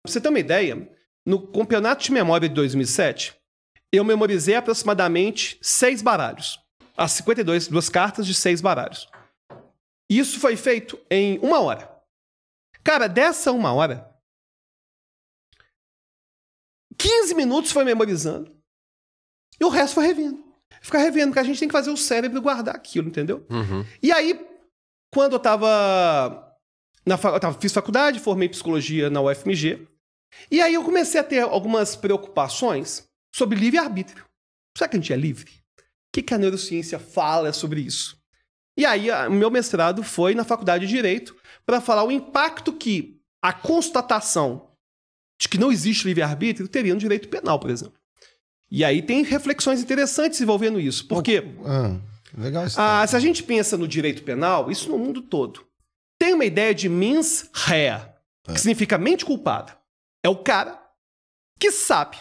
Pra você ter uma ideia, no campeonato de memória de 2007, eu memorizei aproximadamente 6 baralhos. As 52 cartas de 6 baralhos. Isso foi feito em 1 hora. Cara, dessa 1 hora, 15 minutos foi memorizando. E o resto foi revendo. Ficar revendo, porque a gente tem que fazer o cérebro guardar aquilo, entendeu? Uhum. E aí, quando fiz faculdade, formei psicologia na UFMG. E aí eu comecei a ter algumas preocupações sobre livre-arbítrio. Será que a gente é livre? O que a neurociência fala sobre isso? E aí, o meu mestrado foi na faculdade de Direito para falar o impacto que a constatação de que não existe livre-arbítrio teria no direito penal, por exemplo. E aí tem reflexões interessantes envolvendo isso. Porque legal isso. Se a gente pensa no direito penal, isso no mundo todo, tem uma ideia de mens rea, que significa mente culpada. É o cara que sabe,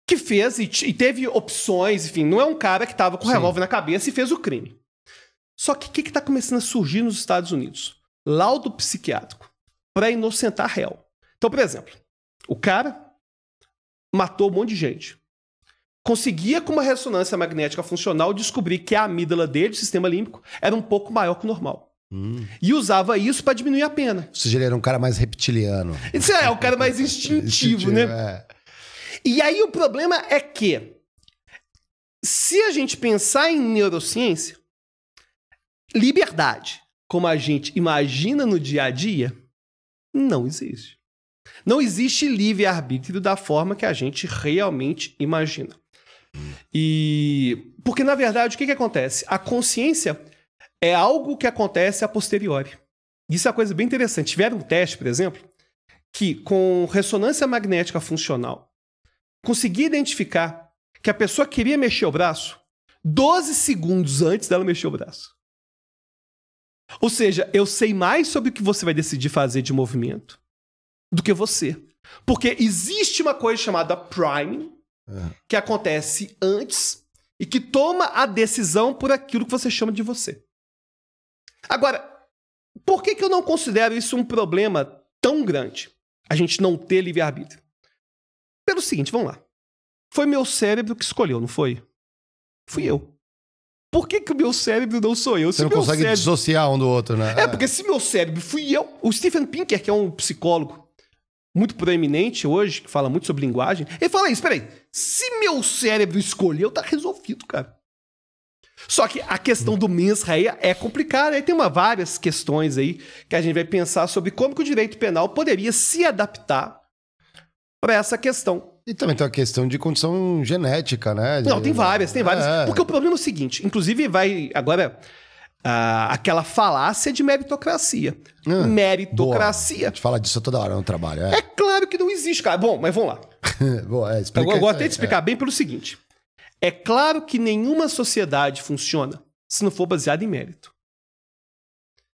que fez e teve opções, enfim, não é um cara que estava com o revólver na cabeça e fez o crime. Só que o que está começando a surgir nos Estados Unidos? Laudo psiquiátrico para inocentar réu. Então, por exemplo, o cara matou um monte de gente. Conseguia, com uma ressonância magnética funcional, descobrir que a amígdala dele, o sistema límbico, era um pouco maior que o normal. E usava isso para diminuir a pena. Ou seja, ele era um cara mais reptiliano. Isso é, o cara mais instintivo, né? É. E aí o problema é que, se a gente pensar em neurociência, liberdade, como a gente imagina no dia a dia, não existe. Não existe livre-arbítrio da forma que a gente realmente imagina. Porque, na verdade, o que acontece? A consciência é algo que acontece a posteriori. Isso é uma coisa bem interessante. Tiveram um teste, por exemplo, que com ressonância magnética funcional conseguia identificar que a pessoa queria mexer o braço 12 segundos antes dela mexer o braço. Ou seja, eu sei mais sobre o que você vai decidir fazer de movimento do que você. Porque existe uma coisa chamada priming, que acontece antes e que toma a decisão por aquilo que você chama de você. Agora, por que eu não considero isso um problema tão grande? A gente não ter livre-arbítrio. Pelo seguinte, vamos lá. Foi meu cérebro que escolheu, não foi? Fui eu. Por que o meu cérebro não sou eu? Você não consegue dissociar um do outro, né? Porque se meu cérebro fui eu... O Steven Pinker, que é um psicólogo muito proeminente hoje, que fala muito sobre linguagem, ele fala isso, peraí, se meu cérebro escolheu, tá resolvido, cara. Só que a questão do mens rea é complicada, aí tem várias questões aí que a gente vai pensar sobre como que o direito penal poderia se adaptar para essa questão. E também tem uma questão de condição genética, né? Não, tem várias. Porque o problema é o seguinte, inclusive vai agora... aquela falácia de meritocracia. Meritocracia. Boa. A gente fala disso toda hora no trabalho. É claro que não existe, cara. Bom, mas vamos lá. Boa, eu vou até te explicar bem pelo seguinte. É claro que nenhuma sociedade funciona se não for baseada em mérito.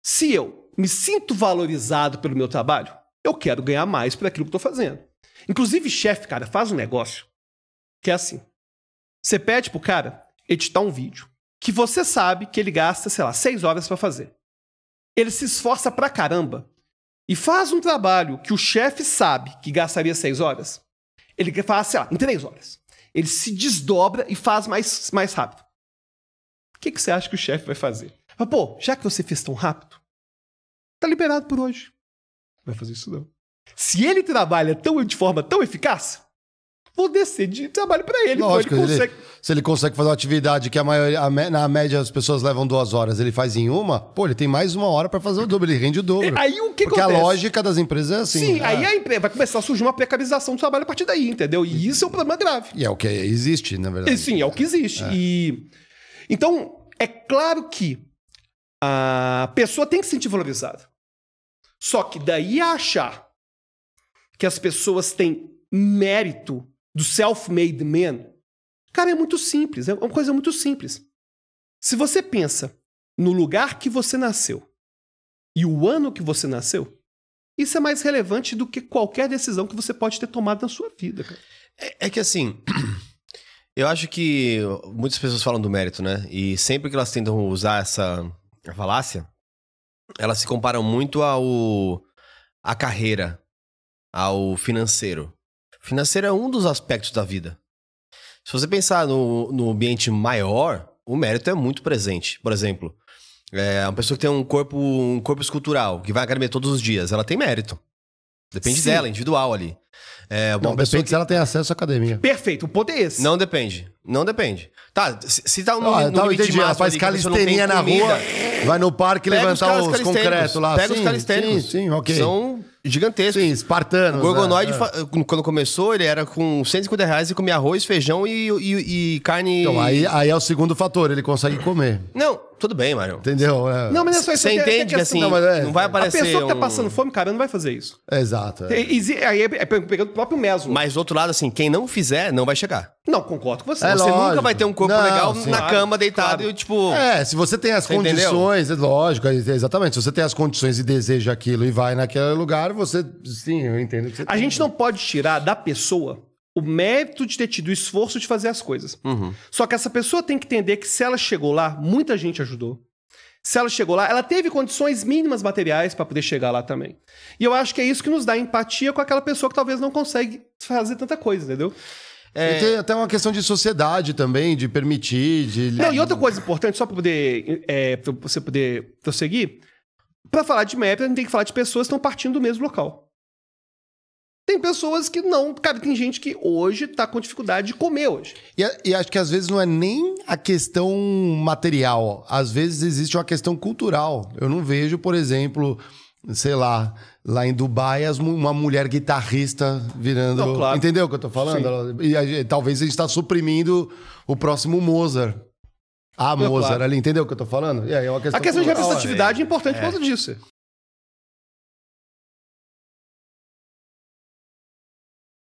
Se eu me sinto valorizado pelo meu trabalho, eu quero ganhar mais por aquilo que estou fazendo. Inclusive, chefe, cara, faz um negócio que é assim. Você pede pro cara editar um vídeo que você sabe que ele gasta, 6 horas para fazer. Ele se esforça pra caramba e faz um trabalho que o chefe sabe que gastaria 6 horas. Ele faz, em 3 horas. Ele se desdobra e faz mais rápido. O que você acha que o chefe vai fazer? Pô, já que você fez tão rápido, tá liberado por hoje. Não vai fazer isso não. Se ele trabalha de forma tão eficaz, vou descer de trabalho para ele. Lógico, se ele consegue fazer uma atividade que na média as pessoas levam 2 horas, ele faz em 1, ele tem mais 1 hora para fazer o dobro, ele rende o dobro. Aí o que Porque acontece? A lógica das empresas é assim. Sim, aí a empresa vai começar a surgir uma precarização do trabalho a partir daí, entendeu? E isso é um problema grave. E é o que existe, na verdade. Sim, é o que existe. Então, é claro que a pessoa tem que se sentir valorizada. Só que daí a achar que as pessoas têm mérito do self-made man, cara, é muito simples. É uma coisa muito simples. Se você pensa no lugar que você nasceu e o ano que você nasceu, isso é mais relevante do que qualquer decisão que você pode ter tomado na sua vida, cara. É que assim, eu acho que muitas pessoas falam do mérito, né? E sempre que elas tentam usar essa falácia, elas se comparam muito à carreira. ao financeiro. O financeiro é um dos aspectos da vida. Se você pensar no ambiente maior, o mérito é muito presente. Por exemplo, uma pessoa que tem um corpo escultural, que vai à academia todos os dias, ela tem mérito. Depende dela, individual ali. Não, depende se ela tem acesso à academia. Perfeito, o ponto é esse. Não depende. Tá, se tá no limite de ela faz calistenia na rua, vai no parque levantar os concretos lá. Pega os calistênicos. Sim, ok. São gigantescos. Sim, espartanos. O Gorgonoide, quando começou, ele era com R$150 e comia arroz, feijão e carne... Então, aí é o segundo fator, ele consegue comer. Não, tudo bem, Mário. Entendeu? Não, mas é só isso. Você entende que assim, não vai aparecer a pessoa que tá passando fome, cara, não vai fazer isso. Exato. Aí é pegando o próprio mesmo. Mas do outro lado, assim, quem não fizer, não vai chegar. Não, concordo com você. Você lógico. nunca vai ter um corpo legal sim. na cama, deitado e tipo... Se você tem as condições, lógico, exatamente. Se você tem as condições e deseja aquilo e vai naquele lugar, você... Sim, eu entendo que você A gente não pode tirar da pessoa o mérito de ter tido o esforço de fazer as coisas. Só que essa pessoa tem que entender que se ela chegou lá, muita gente ajudou. Se ela chegou lá, ela teve condições mínimas materiais para poder chegar lá também. E eu acho que é isso que nos dá empatia com aquela pessoa que talvez não consegue fazer tanta coisa, entendeu? E tem até uma questão de sociedade também, de permitir, Não, e outra coisa importante, só para poder, pra você poder prosseguir, para falar de mérito, a gente tem que falar de pessoas que estão partindo do mesmo local. Tem pessoas que não... Cara, tem gente que hoje tá com dificuldade de comer hoje. E acho que às vezes não é nem a questão material. Às vezes existe uma questão cultural. Eu não vejo, por exemplo, sei lá em Dubai, uma mulher guitarrista virando... Não, claro. Entendeu o que eu tô falando? E talvez a gente tá suprimindo o próximo Mozart. Mozart claro. ali, entendeu o que eu tô falando? E aí é uma questão A questão de cultural, representatividade é importante por causa disso.